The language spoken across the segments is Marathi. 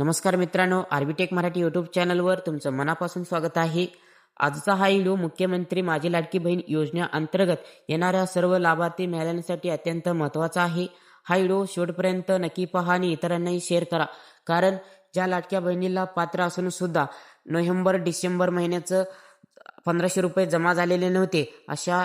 नमस्कार मित्रांनो, आर्बिटेक मराठी यूट्यूब चॅनलवर तुमचं मनापासून स्वागत आहे. आजचा हा व्हिडिओ मुख्यमंत्री माझी लाडकी बहीण योजनेअंतर्गत येणाऱ्या सर्व लाभार्थी महिलांसाठी अत्यंत महत्त्वाचा आहे. हा व्हिडिओ शेवटपर्यंत नक्की पहा आणि इतरांनाही शेअर करा. कारण ज्या लाडक्या बहिणीला पात्र असून सुद्धा नोव्हेंबर-डिसेंबर महिन्याचं 1500 रुपये जमा झालेले नव्हते, अशा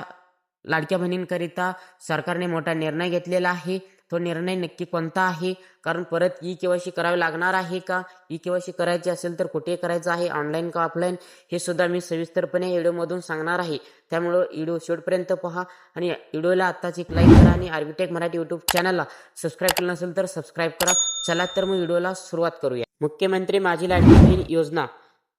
लाडक्या बहिणींकरिता सरकारने मोठा निर्णय घेतलेला आहे. तो निर्णय नक्की कोणता आहे? कारण परत ई-के-वाय-सी करावी लागणार आहे का? ई-के-वाय-सी करायची असेल तर कुठे करायचं आहे? ऑनलाईन का ऑफलाईन? हे सुद्धा मी सविस्तरपणे व्हिडिओमधून सांगणार आहे. त्यामुळं व्हिडिओ शेवटपर्यंत पहा आणि व्हिडिओला आत्ताच एक लाईक करा आणि आर्बिटेक मराठी यूट्यूब चॅनलला सबस्क्राईब केलं नसेल तर सबस्क्राईब करा. चला तर मग व्हिडिओला सुरुवात करूया. मुख्यमंत्री माझी लाडकी बहीण योजना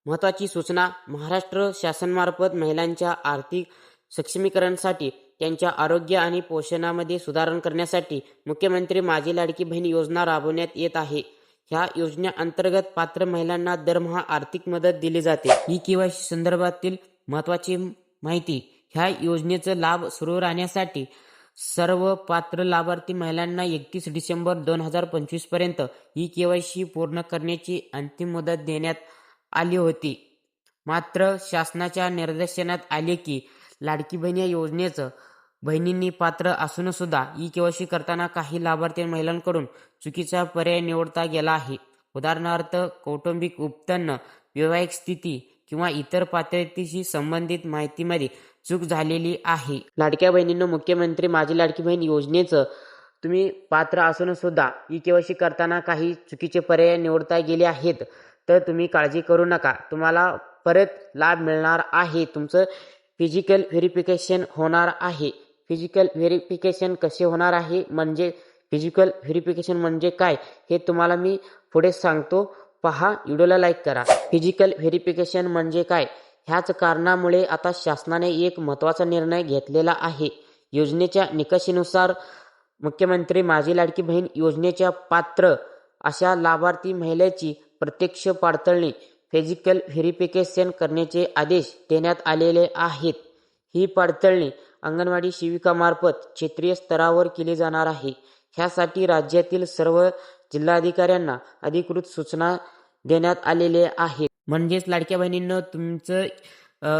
महत्त्वाची सूचना. महाराष्ट्र शासनामार्फत महिलांच्या आर्थिक सक्षमीकरणासाठी त्यांच्या आरोग्य आणि पोषणामध्ये सुधारणा करण्यासाठी मुख्यमंत्री माझी लाडकी बहीण योजना राबवण्यात येत आहे. ह्या योजनेअंतर्गत पात्र महिलांना दरमहा आर्थिक मदत दिली जाते. ई-के-वाय-सी संदर्भातील महत्त्वाची माहिती. ह्या योजनेचा लाभ सुरू राहण्यासाठी सर्व पात्र लाभार्थी महिलांना 31 डिसेंबर 2025 पर्यंत ई-के-वाय-सी पूर्ण करण्याची अंतिम मुदत देण्यात आली होती. मात्र शासनाच्या निर्देशनात आले की लाडकी बहीण या योजनेचं बहिणींनी पात्र असून सुद्धा ई-के-वाय-सी करताना काही लाभार्थी महिलांकडून चुकीचा पर्याय निवडता गेला आहे. उदाहरणार्थ कौटुंबिक उत्पन्न, वैवाहिक स्थिती किंवा इतर पात्रतेशी संबंधित माहितीमध्ये चूक झालेली आहे. लाडक्या बहिणींनो, मुख्यमंत्री माझी लाडकी बहीण योजनेचं तुम्ही पात्र असून सुद्धा ई-के-वाय-सी करताना काही चुकीचे पर्याय निवडता गेले आहेत तर तुम्ही काळजी करू नका. तुम्हाला परत लाभ मिळणार आहे. तुमचं फिजिकल व्हेरिफिकेशन होणार आहे. फिजिकल व्हेरिफिकेशन कसे होणार आहे म्हणजे फिजिकल व्हेरिफिकेशन म्हणजे काय हे तुम्हाला मी पुढे सांगतो. पहा, व्हिडिओला लाईक करा. फिजिकल व्हेरिफिकेशन म्हणजे काय? ह्याच कारणामुळे आता शासनाने एक महत्त्वाचा निर्णय घेतलेला आहे. योजनेच्या निकषानुसार मुख्यमंत्री माझी लाडकी बहीण योजनेच्या पात्र अशा लाभार्थी महिलेची प्रत्यक्ष पडताळणी फिजिकल व्हेरिफिकेशन करण्याचे आदेश देण्यात आलेले आहेत. ही पडताळणी अंगणवाडी सेविकामार्फत क्षेत्रीय स्तरावर केली जाणार आहे. ह्यासाठी राज्यातील सर्व जिल्हाधिकाऱ्यांना अधिकृत सूचना देण्यात आलेल्या आहेत. म्हणजेच लाडक्या बहिणींनो, तुमचं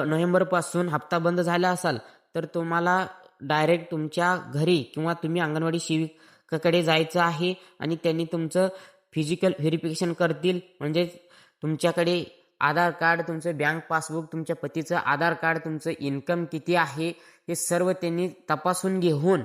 नोव्हेंबरपासून हप्ता बंद झाला असाल तर तुम्हाला डायरेक्ट तुमच्या घरी किंवा तुम्ही अंगणवाडी सेविकाकडे जायचं आहे आणि त्यांनी तुमचं फिजिकल व्हेरिफिकेशन करतील. म्हणजेच तुमच्याकडे आधार कार्ड, तुमचं बँक पासबुक, तुमच्या पतीचं आधार कार्ड, तुमचं इन्कम किती आहे हे सर्व त्यांनी तपासून घेऊन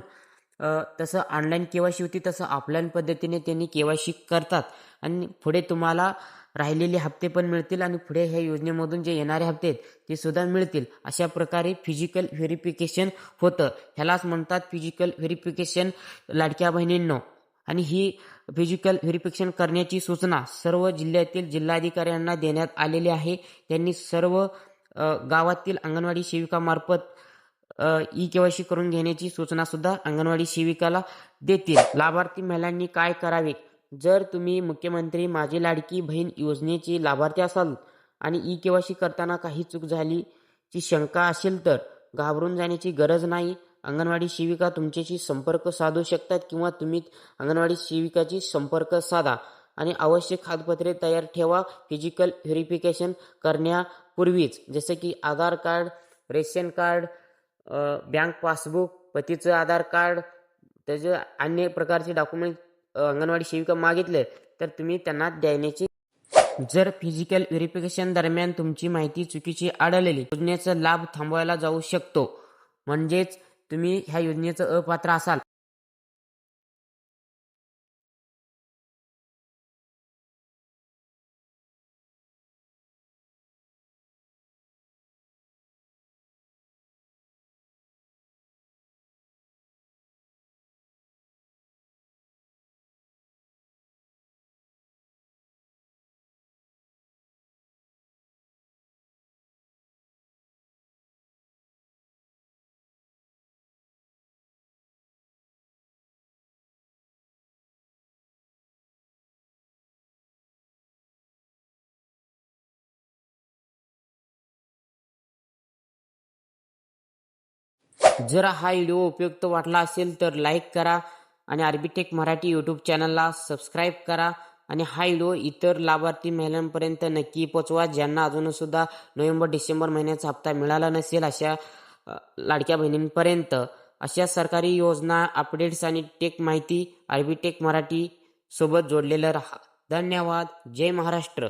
तसं ऑनलाईन के-वाय-सी होती तसं ऑफलाईन पद्धतीने त्यांनी के-वाय-सी करतात आणि पुढे तुम्हाला राहिलेले हप्ते पण मिळतील आणि पुढे ह्या योजनेमधून जे येणारे हप्ते आहेत ते सुद्धा मिळतील. अशा प्रकारे फिजिकल व्हेरिफिकेशन होतं. ह्यालाच म्हणतात फिजिकल व्हेरिफिकेशन लाडक्या बहिणींनो. आणि ही फिजिकल व्हेरिफिकेशन करण्याची सूचना सर्व जिल्ह्यातील जिल्हाधिकाऱ्यांना देण्यात आलेली आहे. त्यांनी सर्व गावातील अंगणवाडी सेविकामार्फत ई-के-वाय-सी करून घेण्याची सूचना सुद्धा अंगणवाडी सेविकाला देतील. लाभार्थी महिलांनी काय करावे? जर तुम्ही मुख्यमंत्री माझी लाडकी बहीण योजनेचे लाभार्थी असाल आणि ई-के-वाय-सी करताना काही चूक झालीची शंका असेल तर घाबरून जाण्याची गरज नाही. अंगणवाडी सेविका तुमच्याशी संपर्क साधू शकतात किंवा तुम्ही अंगणवाडी सेविकाशी संपर्क साधा आणि आवश्यक कागदपत्रे तयार ठेवा. फिजिकल व्हेरिफिकेशन करण्यापूर्वीच जसं की Aadhaar card, ration card, bank passbook, पतीचं आधार कार्ड, त्याचे अन्य प्रकारचे डॉक्युमेंट अंगणवाडी सेविका मागितले तर तुम्ही त्यांना देण्याची. जर फिजिकल व्हेरिफिकेशन दरम्यान तुमची माहिती चुकीची आढळली योजनेचा लाभ थांबवायला जाऊ शकतो. म्हणजेच तुम्ही ह्या योजनेचं अपात्र असाल जर हा व्हिडिओ उपयुक्त वाटला असेल तर लाईक करा आणि आर्बिटेक मराठी यूट्यूब चॅनलला सबस्क्राईब करा आणि हा व्हिडिओ इतर लाभार्थी महिलांपर्यंत नक्की पोचवा ज्यांना अजूनसुद्धा नोव्हेंबर-डिसेंबर महिन्याचा हप्ता मिळाला नसेल. अशा लाडक्या बहिणींपर्यंत अशा सरकारी योजना, अपडेट्स आणि टेक माहिती आरबी टेक मराठी सोबत जोडलेलं राहा. धन्यवाद. जय महाराष्ट्र.